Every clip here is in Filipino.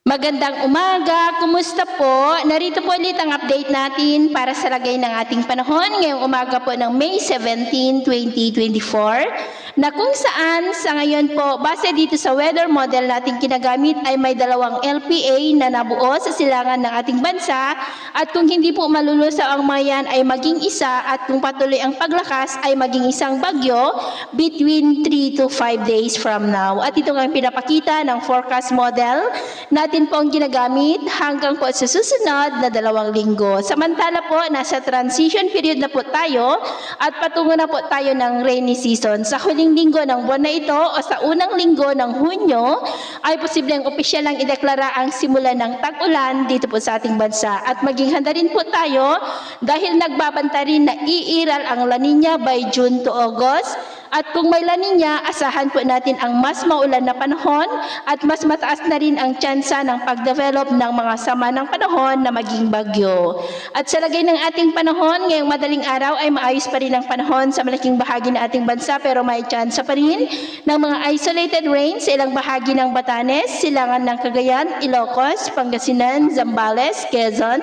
Magandang umaga, kumusta po? Narito po ulit ang update natin para sa lagay ng ating panahon ngayong umaga po ng May 17, 2024 na kung saan sa ngayon po, base dito sa weather model natin ginagamit ay may dalawang LPA na nabuo sa silangan ng ating bansa at kung hindi po malulusaw ang mga yan ay maging isa at kung patuloy ang paglakas ay maging isang bagyo between 3 to 5 days from now. At ito nga ang pinapakita ng forecast model natin po ang ginagamit hanggang po sa susunod na 2 linggo. Samantala po, nasa transition period na po tayo at patungo na po tayo ng rainy season. Sa huling linggo ng buwan na ito o sa unang linggo ng Hunyo ay posibleng opisyal lang ideklara ang simula ng tag-ulan dito po sa ating bansa. At maging handa rin po tayo dahil nagbabanta rin na iiral ang La Nina by June to August. At kung may La Nina, asahan po natin ang mas maulan na panahon at mas mataas na rin ang tsansa ng pag-develop ng mga sama ng panahon na maging bagyo. At sa lagay ng ating panahon, ngayong madaling araw ay maayos pa rin ang panahon sa malaking bahagi ng ating bansa pero may tsansa pa rin ng mga isolated rain sa ilang bahagi ng Batanes, Silangan ng Cagayan, Ilocos, Pangasinan, Zambales, Quezon,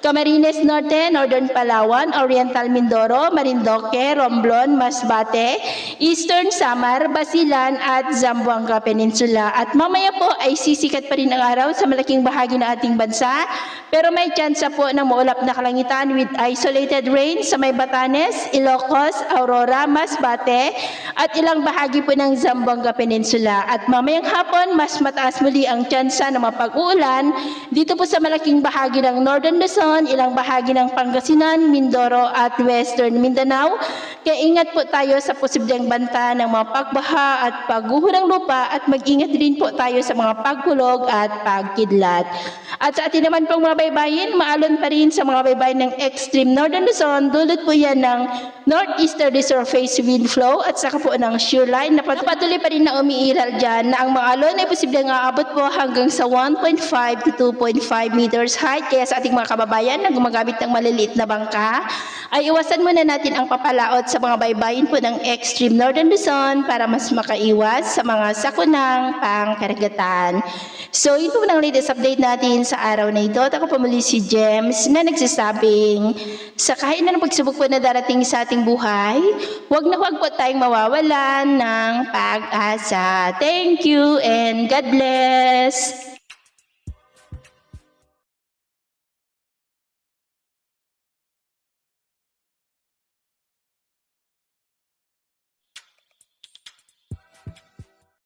Camarines Norte, Northern Palawan, Oriental Mindoro, Marindoque, Romblon, Masbate, Eastern Samar, Basilan at Zamboanga Peninsula. At mamaya po ay sisikat pa rin ang araw sa malaking bahagi ng ating bansa pero may tsansa po ng maulap na kalangitan with isolated rain sa may Batanes, Ilocos, Aurora, Masbate at ilang bahagi po ng Zamboanga Peninsula. At mamayang hapon mas mataas muli ang tsansa ng mapag-uulan dito po sa malaking bahagi ng Northern Luzon, ilang bahagi ng Pangasinan, Mindoro at Western Mindanao. Kaya ingat po tayo sa posibleng banta ng mga pagbaha at pagguho ng lupa at mag-ingat din po tayo sa mga pagkulog at pagkidlat. At sa atin naman pong mga baybayin, maalon pa rin sa mga baybayin ng extreme Northern Luzon, dulot po yan ng northeasterly surface wind flow at saka po ng shear line na patuloy pa rin na umiiral dyan na ang mga alon ay posibleng aabot po hanggang sa 1.5 to 2.5 meters height. Kaya sa ating mga kababayan na gumagamit ng maliliit na bangka, ay iwasan muna natin ang papalaot sa mga baybayin po ng extreme Northern Luzon para mas makaiwas sa mga sakunang pangkaragatan. So, ito po ang latest update natin sa araw na ito. At ako po muli si Gems na nagsasabing sa kahit na pagsubok po na darating sa ating buhay, huwag na huwag po tayong mawawalan ng pag-asa. Thank you and God bless!